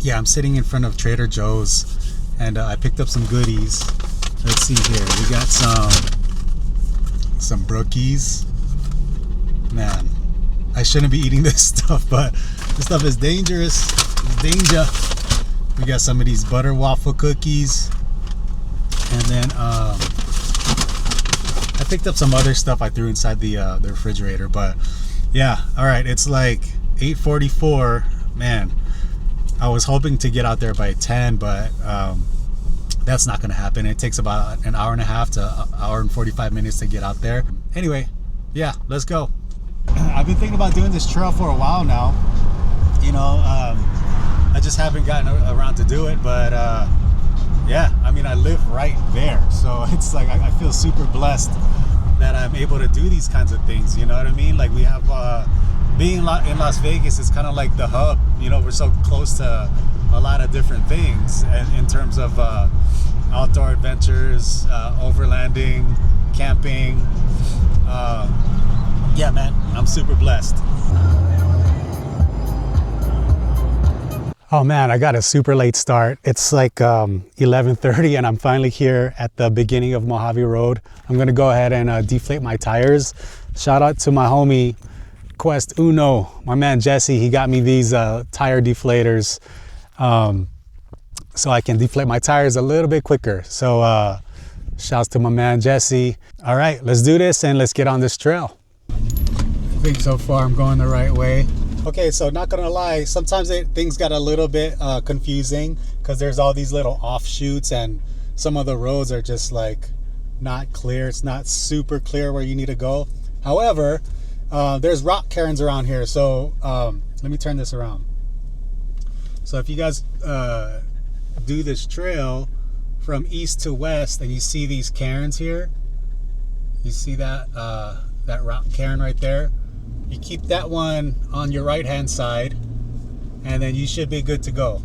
Yeah, I'm sitting in front of Trader Joe's, and I picked up some goodies. Let's see here. We got some brookies. Man, I shouldn't be eating this stuff, but this stuff is dangerous. It's danger. We got some of these butter waffle cookies, and then I picked up some other stuff I threw inside the refrigerator. But yeah, all right, it's like 8:44. Man, I was hoping to get out there by 10, but that's not gonna happen. It takes about an hour and a half to an hour and 45 minutes to get out there. Anyway, yeah, let's go. I've been thinking about doing this trail for a while now. You know, I just haven't gotten around to do it, but yeah, I mean, I live right there, so it's like I feel super blessed that I'm able to do these kinds of things. You know what I mean? Like, we have being in Las Vegas is kind of like the hub. You know, we're so close to a lot of different things in terms of outdoor adventures, overlanding, camping. Yeah, man, I'm super blessed. Oh man, I got a super late start. It's like 11:30 and I'm finally here at the beginning of Mojave Road. I'm gonna go ahead and deflate my tires. Shout out to my homie Quest Uno, my man Jesse. He got me these tire deflators so I can deflate my tires a little bit quicker. So shouts to my man Jesse. All right, let's do this and let's get on this trail. I think so far I'm going the right way. Okay, so not gonna lie, sometimes things got a little bit confusing because there's all these little offshoots and some of the roads are just like not clear. It's not super clear where you need to go. However, there's rock cairns around here, so let me turn this around. So if you guys do this trail from east to west and you see these cairns here, you see that that rock cairn right there, you keep that one on your right hand side and then you should be good to go.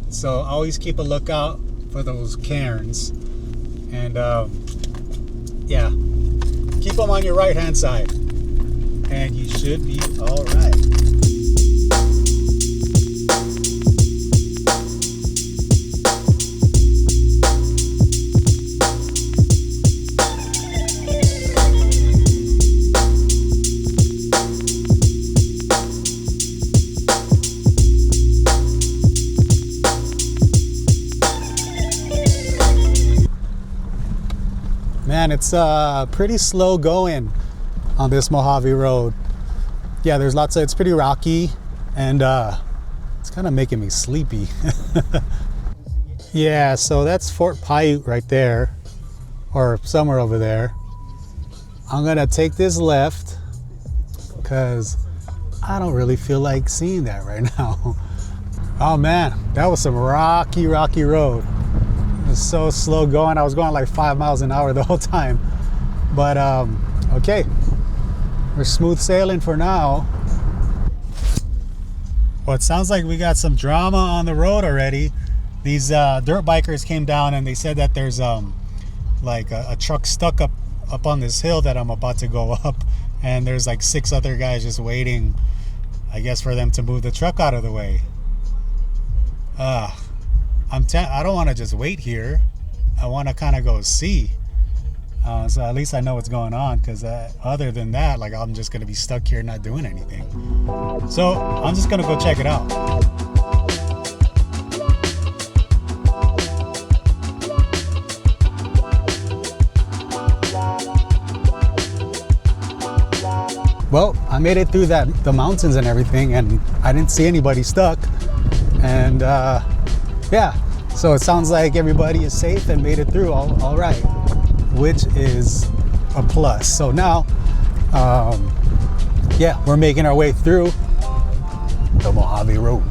So always keep a lookout for those cairns, and yeah, keep them on your right hand side and you should be all right. Man, it's pretty slow going on this Mojave Road. Yeah, there's lots of, it's pretty rocky, and it's kind of making me sleepy. Yeah, so that's Fort Paiute right there, or somewhere over there. I'm gonna take this left because I don't really feel like seeing that right now. Oh man, that was some rocky road. It was so slow going. I was going like 5 miles an hour the whole time. But okay, we're smooth sailing for now. Well, it sounds like we got some drama on the road already. These dirt bikers came down and they said that there's like a truck stuck up on this hill that I'm about to go up, and there's like 6 other guys just waiting, I guess, for them to move the truck out of the way. I don't want to just wait here. I want to kind of go see. So at least I know what's going on, because other than that, like, I'm just going to be stuck here not doing anything. So I'm just going to go check it out. Well, I made it through the mountains and everything, and I didn't see anybody stuck. And yeah, so it sounds like everybody is safe and made it through all right, which is a plus. So now, yeah, we're making our way through the Mojave Road.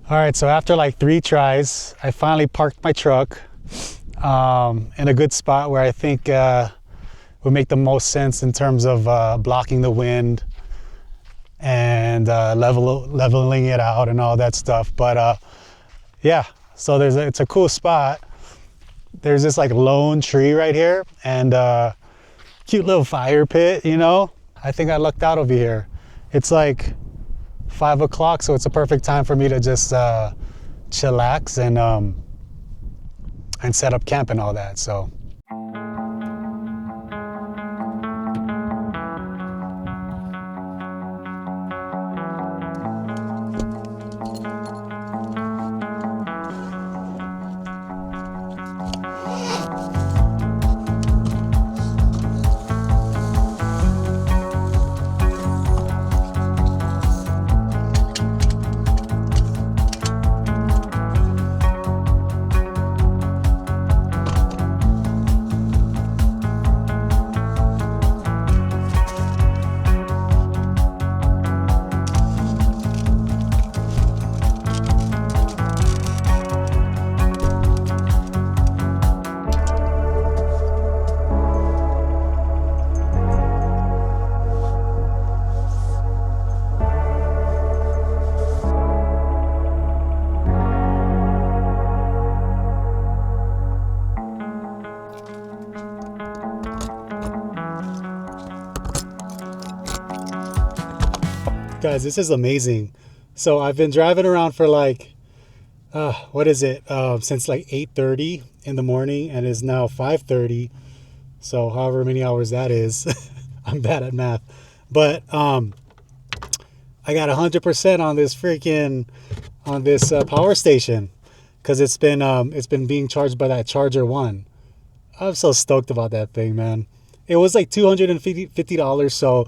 All right, so after like 3 tries, I finally parked my truck in a good spot where I think would make the most sense in terms of blocking the wind and leveling it out and all that stuff. But yeah, so it's a cool spot. There's this like lone tree right here and cute little fire pit, you know. I think I lucked out over here. It's like 5 o'clock, so it's a perfect time for me to just chillax and set up camp and all that. So guys, this is amazing. So I've been driving around for like what is it, since like 8:30 in the morning, and it's now 5:30, so however many hours that is. I'm bad at math, but I got 100% on this power station because it's been being charged by that Charger One. I'm so stoked about that thing, man. It was like $250, so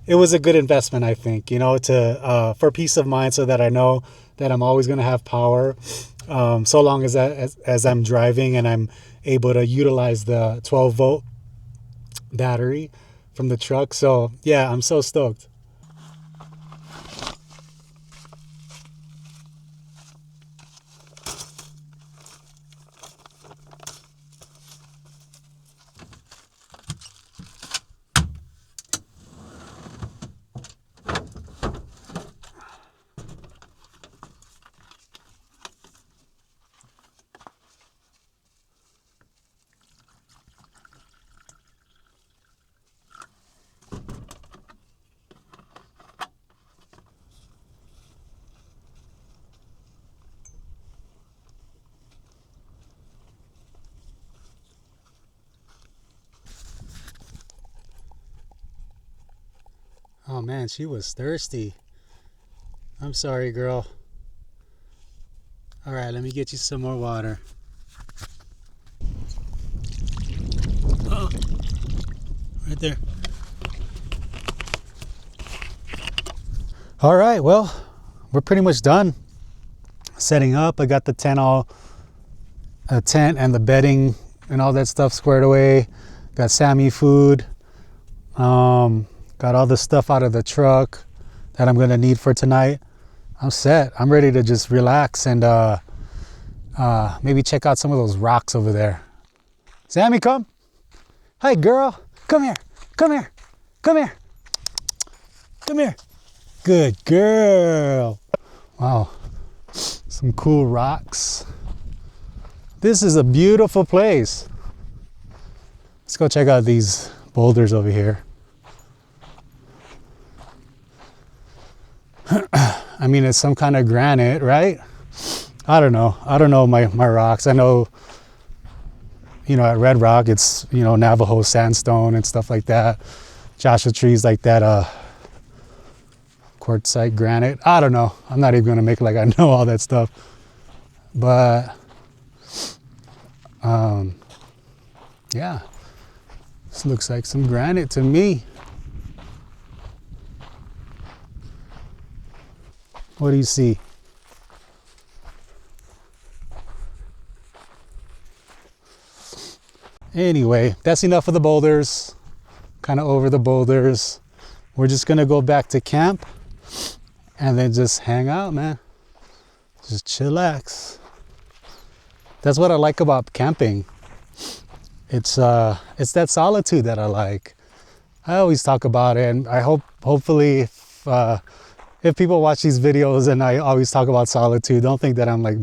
it was a good investment, I think, you know, to for peace of mind, so that I know that I'm always going to have power, so long as I'm driving and I'm able to utilize the 12-volt battery from the truck. So yeah, I'm so stoked. Oh man, she was thirsty. I'm sorry, girl. All right, let me get you some more water. Oh, right there. All right, well, we're pretty much done setting up. I got the tent and the bedding and all that stuff squared away. Got Sammy food. Got all the stuff out of the truck that I'm gonna need for tonight. I'm set. I'm ready to just relax and maybe check out some of those rocks over there. Sammy, come. Hi, girl. Come here. Come here. Come here. Come here. Good girl. Wow. Some cool rocks. This is a beautiful place. Let's go check out these boulders over here. I mean, it's some kind of granite, right? I don't know. I don't know my rocks. I know, you know, at Red Rock, it's, you know, Navajo sandstone and stuff like that. Joshua trees like that, quartzite granite. I don't know. I'm not even going to make it like I know all that stuff. But, yeah. This looks like some granite to me. What do you see? Anyway, that's enough of the boulders. Kind of over the boulders. We're just gonna go back to camp and then just hang out, man. Just chillax. That's what I like about camping. it's that solitude that I like. I always talk about it, and I hopefully if people watch these videos and I always talk about solitude, don't think that I'm like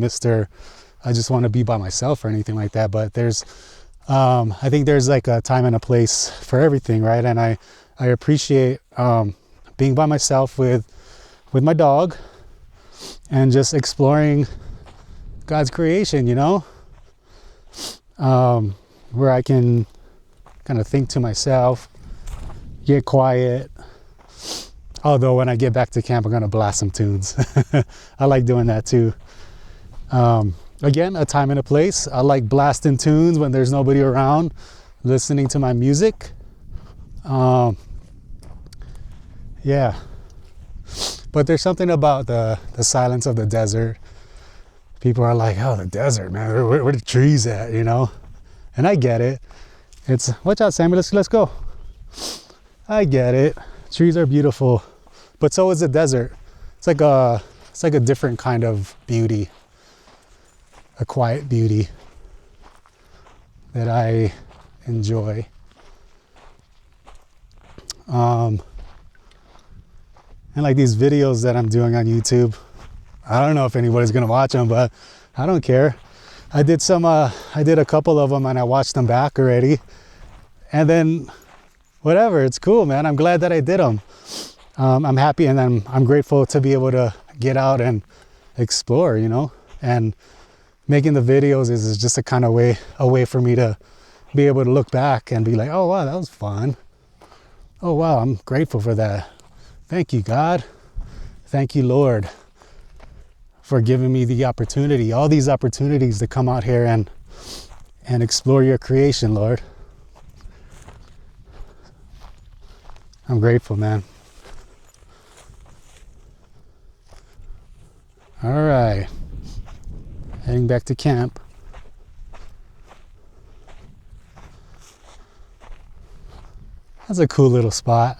I just want to be by myself or anything like that. But there's I think there's like a time and a place for everything, right? And I appreciate being by myself with my dog and just exploring God's creation, you know, where I can kind of think to myself, get quiet. Although when I get back to camp, I'm gonna blast some tunes. I like doing that too. Again, a time and a place. I like blasting tunes when there's nobody around, listening to my music. Yeah. But there's something about the silence of the desert. People are like, oh, the desert, man, where the trees at, you know? And I get it. It's, watch out, Sammy, let's go. I get it. Trees are beautiful, but so is the desert. It's like a different kind of beauty, a quiet beauty that I enjoy. And like these videos that I'm doing on YouTube, I don't know if anybody's gonna watch them, but I don't care. I did a couple of them and I watched them back already. And then whatever, it's cool, man. I'm glad that I did them. I'm happy, and I'm grateful to be able to get out and explore, you know. And making the videos is just a way for me to be able to look back and be like, oh wow, that was fun. Oh wow, I'm grateful for that. Thank you, God. Thank you, Lord, for giving me the opportunity, all these opportunities to come out here and explore your creation, Lord. I'm grateful, man. All right, heading back to camp. That's a cool little spot.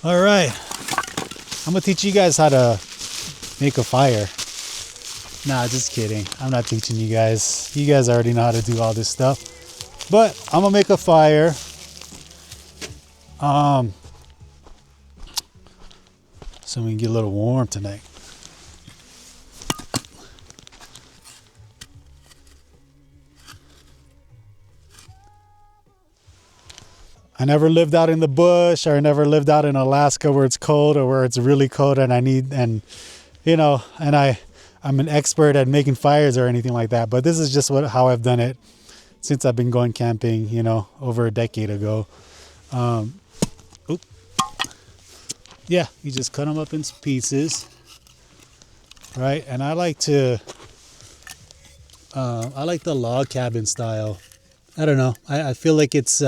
All right, I'm gonna teach you guys how to make a fire. Nah, just kidding. I'm not teaching you guys. You guys already know how to do all this stuff. But I'm gonna make a fire. So we can get a little warm tonight. I never lived out in the bush, or I never lived out in Alaska where it's cold or where it's really cold and I'm an expert at making fires or anything like that. But this is just how I've done it since I've been going camping, you know, over a decade ago. Yeah, you just cut them up in pieces, right? And I like the log cabin style. I don't know. I feel like it's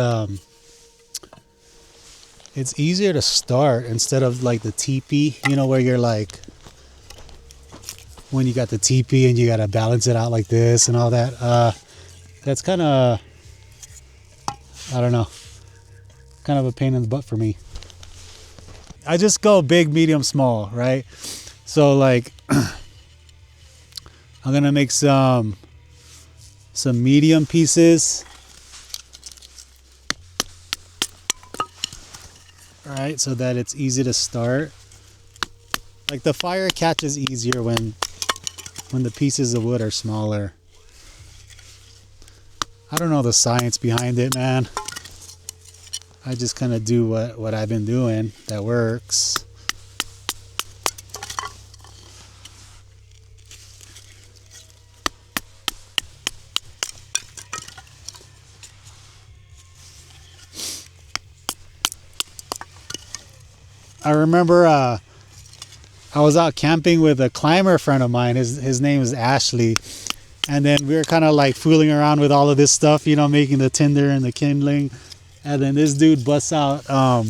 easier to start instead of like the teepee, you know, where you're like, when you got the teepee and you got to balance it out like this and all that. That's kind of, I don't know, kind of a pain in the butt for me. I just go big, medium, small, right? So like, I'm going to make some medium pieces. All right, so that it's easy to start. Like the fire catches easier when the pieces of wood are smaller. I don't know the science behind it, man. I just kind of do what I've been doing that works. I remember I was out camping with a climber friend of mine. His name is Ashley. And then we were kind of like fooling around with all of this stuff, you know, making the tinder and the kindling. And then this dude busts out a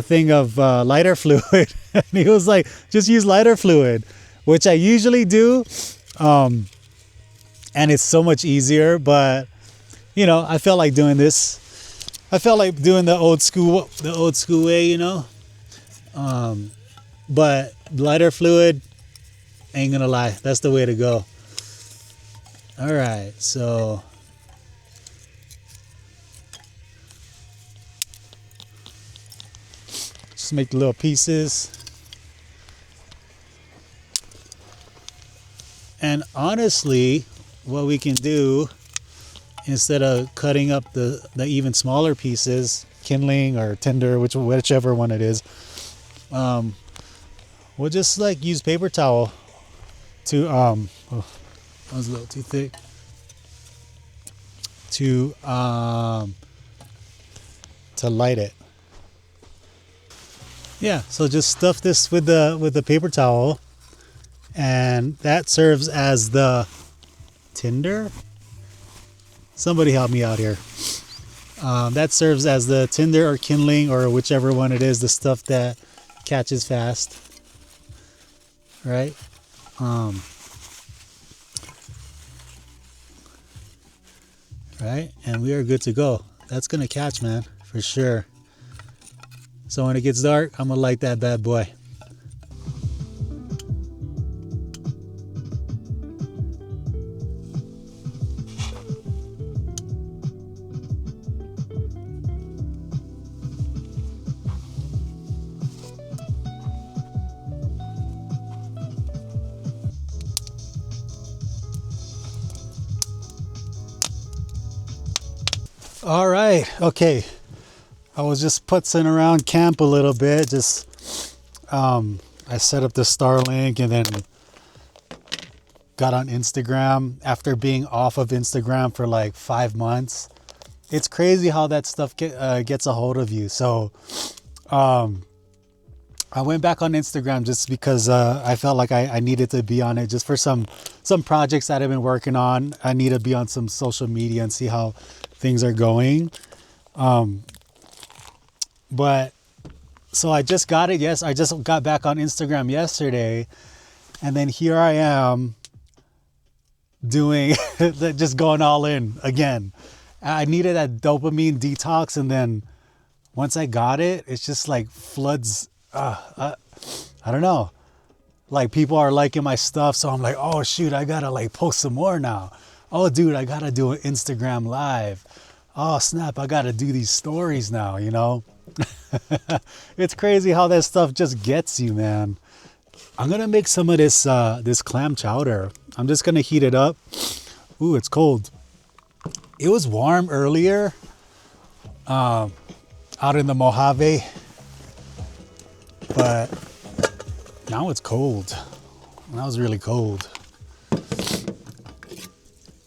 thing of lighter fluid. And he was like, just use lighter fluid, which I usually do. And it's so much easier, but you know, I felt like doing this. I felt like doing the old school way, you know. But lighter fluid, ain't gonna lie, that's the way to go. All right, so just make the little pieces. And honestly, what we can do, instead of cutting up the even smaller pieces, kindling or tinder, whichever one it is, we'll just like use paper towel to oh, that was a little too thick, to light it. Yeah, so just stuff this with the paper towel, and that serves as the tinder. Somebody help me out here. That serves as the tinder or kindling or whichever one it is, the stuff that catches fast, right? Right, and we are good to go. That's gonna catch, man, for sure. So when it gets dark, I'm gonna light that bad boy. All right, okay. I was just putzing around camp a little bit. Just I set up the Starlink and then got on Instagram after being off of Instagram for like 5 months. It's crazy how that stuff gets a hold of you. So I went back on Instagram just because I felt like I needed to be on it just for some projects that I've been working on. I need to be on some social media and see how things are going. But so I just got it. Yes, I just got back on Instagram yesterday, and then here I am doing just going all in again. I needed that dopamine detox, and then once I got it, it's just like floods. I don't know. Like people are liking my stuff, so I'm like, oh shoot, I gotta like post some more now. Oh dude, I gotta do an Instagram live. Oh snap, I gotta do these stories now, you know. It's crazy how that stuff just gets you, man. I'm gonna make some of this this clam chowder. I'm just gonna heat it up. Ooh, it's cold. It was warm earlier out in the Mojave, but now it's cold. That was really cold.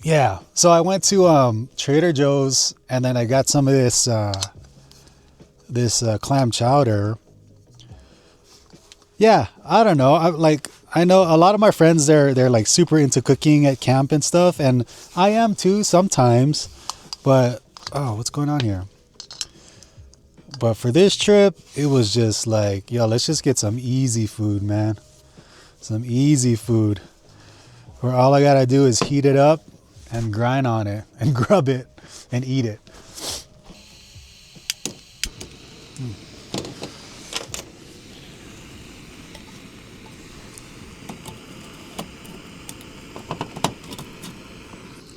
Yeah, so I went to Trader Joe's, and then I got some of this clam chowder. Yeah, I don't know. I know a lot of my friends, they're like super into cooking at camp and stuff, and I am too sometimes. But oh, what's going on here? But for this trip, it was just like, yo, let's just get some easy food, man. Some easy food where all I gotta do is heat it up and grind on it and grub it and eat it.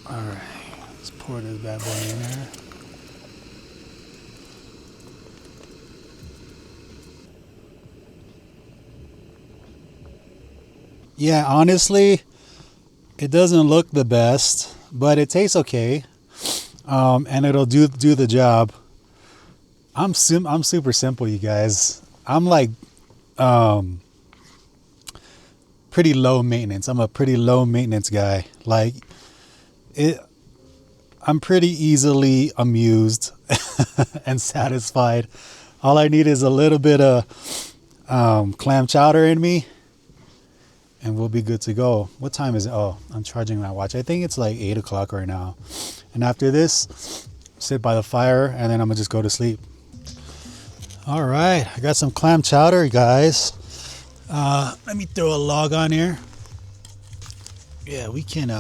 All right, let's pour this bad boy in there. Yeah, honestly, it doesn't look the best, but it tastes okay, and it'll do the job. I'm super simple, you guys. I'm like pretty low maintenance. I'm a pretty low maintenance guy. Like I'm pretty easily amused and satisfied. All I need is a little bit of clam chowder in me, and we'll be good to go. What time is it? Oh, I'm charging my watch. I think it's like 8 o'clock right now. And after this, sit by the fire, and then I'm gonna just go to sleep. All right, I got some clam chowder, guys. Let me throw a log on here. Yeah, we can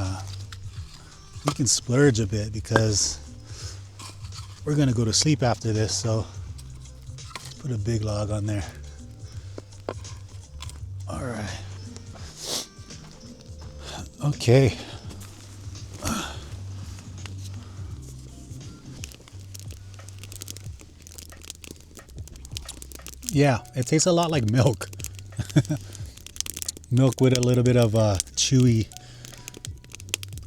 splurge a bit because we're gonna go to sleep after this, so put a big log on there. All right. Okay. Yeah, it tastes a lot like milk. Milk with a little bit of chewy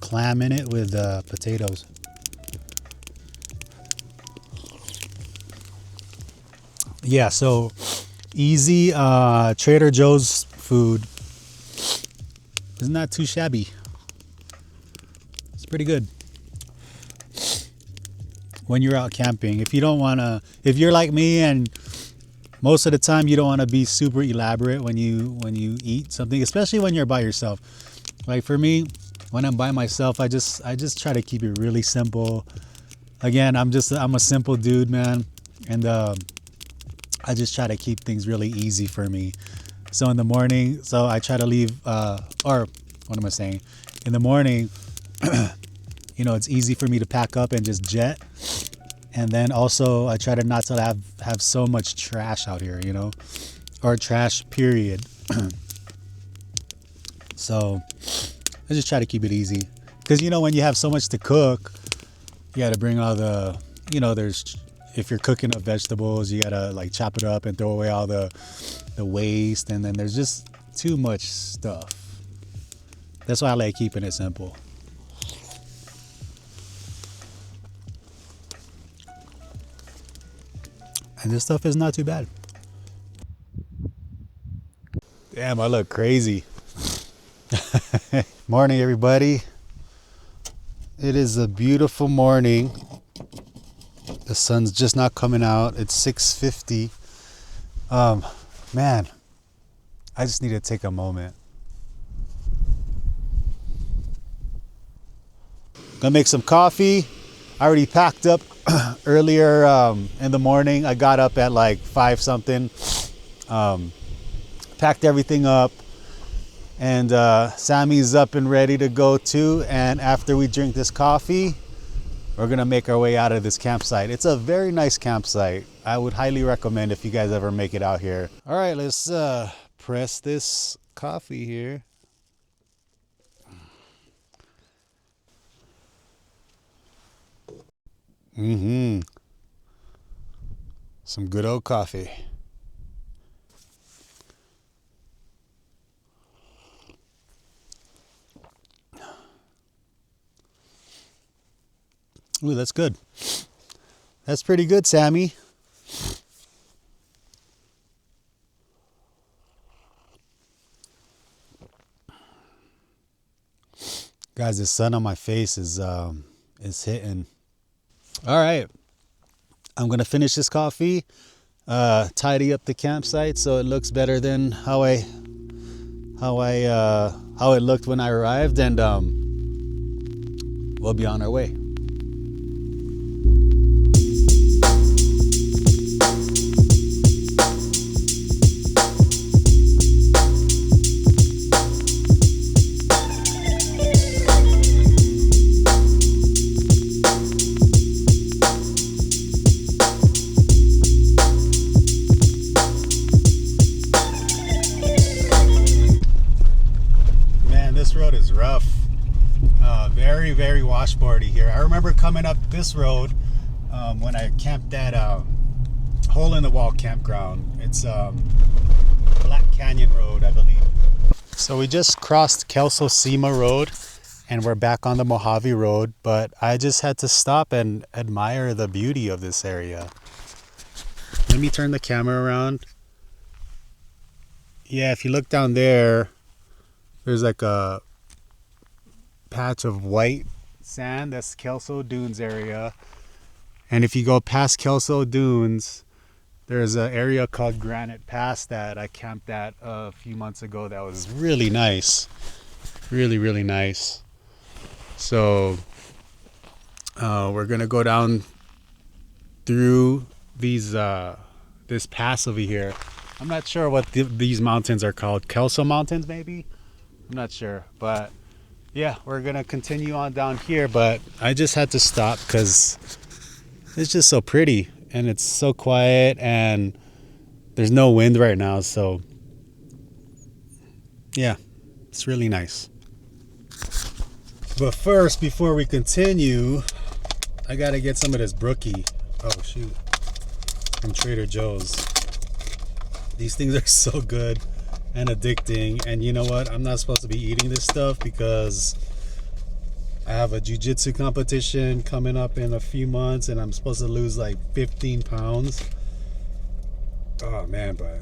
clam in it with potatoes. Yeah, so easy Trader Joe's food. Isn't that too shabby? It's pretty good. When you're out camping, if you're like me and most of the time you don't want to be super elaborate when you eat something, especially when you're by yourself. Like for me, when I'm by myself, I just try to keep it really simple. Again, I'm a simple dude, man, and I just try to keep things really easy for me. So in the morning, I try to leave, or what am I saying? In the morning, it's easy for me to pack up and just jet. And then also I try to not to have so much trash out here, or trash period. So I just try to keep it easy. Because, when you have so much to cook, you got to bring all the, if you're cooking up vegetables, you got to like chop it up and throw away all the waste. And then there's just too much stuff. That's why I like keeping it simple. And this stuff is not too bad. Damn, I look crazy. Morning, everybody. It is a beautiful morning. The sun's just not coming out. It's 6:50. Man, I just need to take a moment. Gonna make some coffee. I already packed up earlier in the morning. I got up at like 5 something, packed everything up, and Sammy's up and ready to go too. And after we drink this coffee, we're gonna make our way out of this campsite. It's a very nice campsite. I would highly recommend if you guys ever make it out here. All right, let's press this coffee here. Some good old coffee. Ooh, that's good. That's pretty good, Sammy. Guys, the sun on my face is hitting. All right, I'm gonna finish this coffee, tidy up the campsite so it looks better than how it looked when I arrived, and we'll be on our way. Road is rough, very washboardy here. I remember coming up this road when I camped at hole in the wall campground. It's Black Canyon Road, I believe. So we just crossed Kelso Road and we're back on the Mojave Road, but I just had to stop and admire the beauty of this area. Let me turn the camera around. Yeah, if you look down there, there's like a patch of white sand. That's Kelso Dunes area. And if you go past Kelso Dunes, there's an area called Granite Pass that I camped at a few months ago that was really nice. Really nice. So we're going to go down through these this pass over here. I'm not sure what these mountains are called. Kelso Mountains, maybe? I'm not sure. But yeah, we're going to continue on down here. But I just had to stop because it's just so pretty. And it's so quiet. And there's no wind right now. So yeah, it's really nice. But first, before we continue, I got to get some of this brookie. Oh, shoot. From Trader Joe's. These things are so good and addicting. And you know what? I'm not supposed to be eating this stuff because I have a jiu-jitsu competition coming up in a few months and I'm supposed to lose like 15 pounds. Oh man, but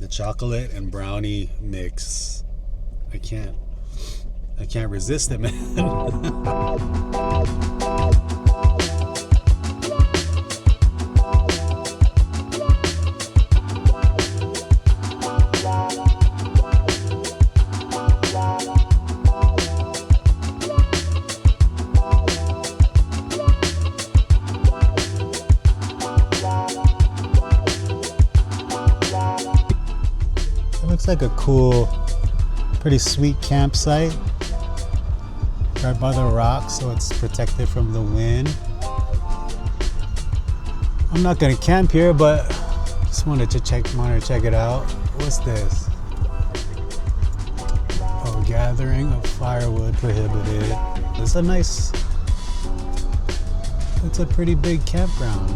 the chocolate and brownie mix, I can't resist it, man. Like a cool, pretty sweet campsite right by the rocks, so it's protected from the wind. I'm not gonna camp here, but just wanted to check it out. What's this? Oh, gathering of firewood prohibited. It's a pretty big campground.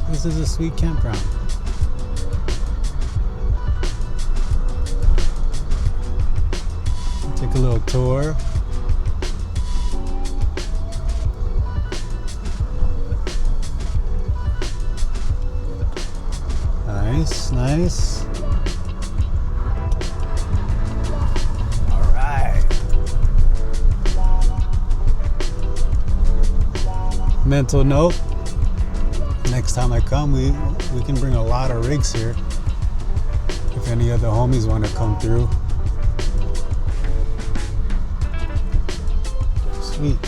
This is a sweet campground. Take a little tour. Nice. All right. Mental note. Next time I come, we can bring a lot of rigs here. If any of the homies want to come through. Sweet.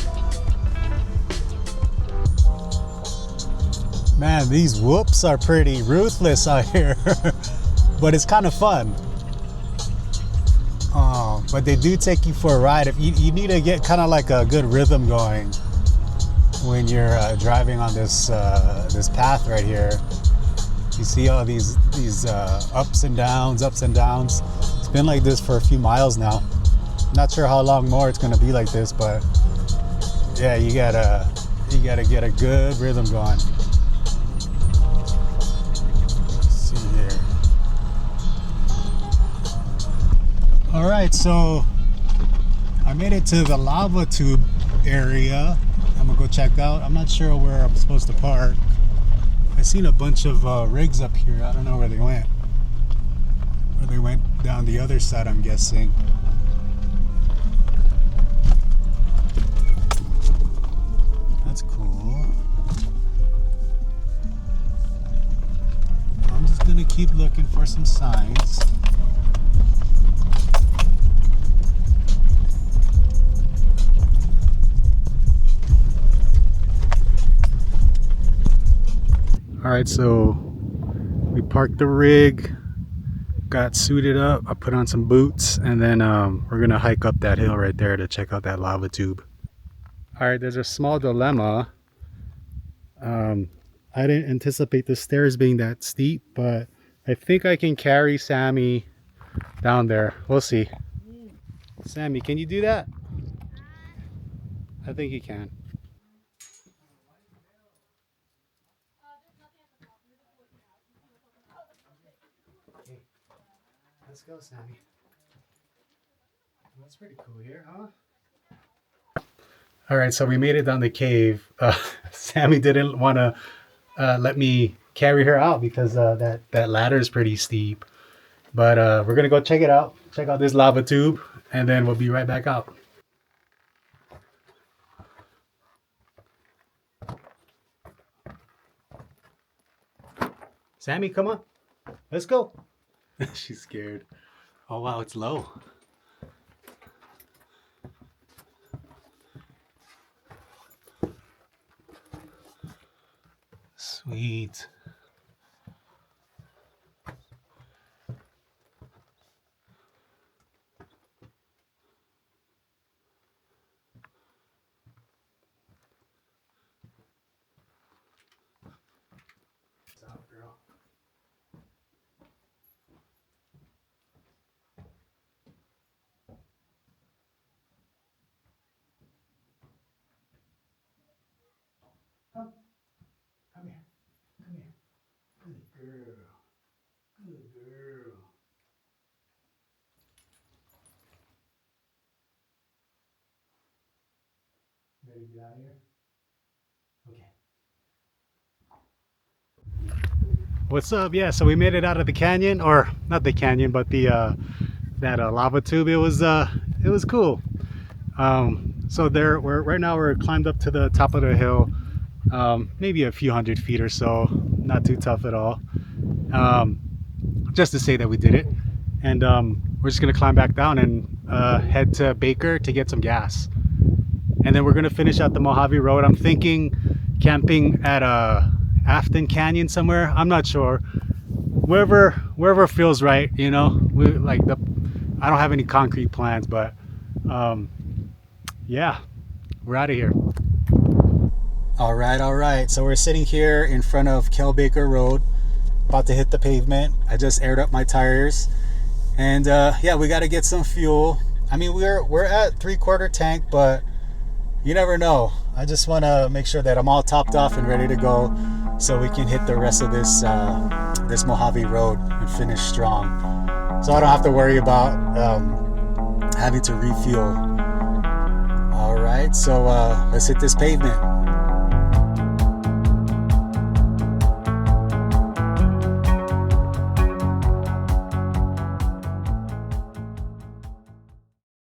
Man, these whoops are pretty ruthless out here, but it's kind of fun. But they do take you for a ride. If you need to get kind of like a good rhythm going when you're driving on this path right here. You see all these ups and downs. It's been like this for a few miles now. Not sure how long more it's gonna be like this, but yeah, you gotta get a good rhythm going. Let's see here. All right, so I made it to the lava tube area. I'm gonna go check out. I'm not sure where I'm supposed to park. I seen a bunch of rigs up here. I don't know where they went. Or they went down the other side, I'm guessing. That's cool. I'm just gonna keep looking for some signs. All right, so we parked the rig, got suited up. I put on some boots, and then we're gonna hike up that hill right there to check out that lava tube. All right, there's a small dilemma. I didn't anticipate the stairs being that steep, but I think I can carry Sammy down there. We'll see. Sammy, can you do that? I think he can. Okay, let's go, Sammy. That's pretty cool here, huh? All right, so we made it down the cave. Sammy didn't want to let me carry her out because that ladder is pretty steep. But we're gonna go check it out. Check out this lava tube, and then we'll be right back out. Sammy, come on, let's go. She's scared. Oh wow, it's low. Sweet. What's up, girl? Come, come here. Come here. Good girl. Good girl. Ready to get out of here? Okay. What's up? Yeah, so we made it out of the canyon, or not the canyon, but the that lava tube. It was cool. So right now we're climbed up to the top of the hill, maybe a few hundred feet or so. Not too tough at all. Just to say that we did it, and we're just gonna climb back down and head to Baker to get some gas, and then we're gonna finish out the Mojave Road. I'm thinking camping at Afton Canyon somewhere. I'm not sure. Wherever feels right, you know. I don't have any concrete plans, but yeah, we're out of here. All right. So we're sitting here in front of Baker Road, about to hit the pavement. I just aired up my tires, and yeah, we got to get some fuel. I mean, we're at 3/4 tank, but you never know. I just want to make sure that I'm all topped off and ready to go, so we can hit the rest of this this Mojave Road and finish strong. So I don't have to worry about having to refuel. All right, so let's hit this pavement.